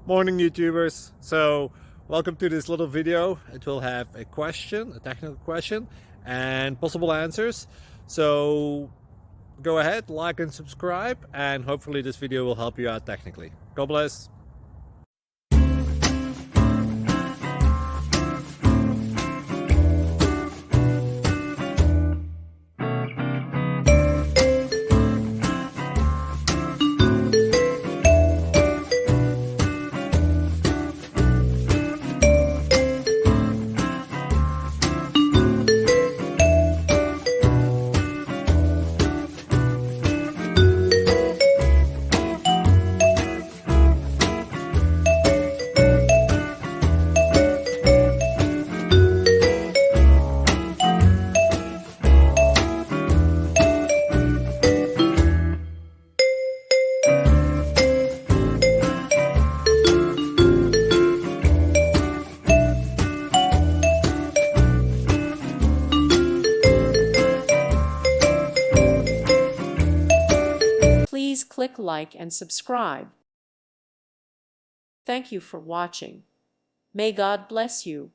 Morning YouTubers. So welcome to this little video. It will have a question, a technical question, and possible answers. So go ahead, like and subscribe, and hopefully this video will help you out technically. God bless. Please click like and subscribe. Thank you for watching. May God bless you.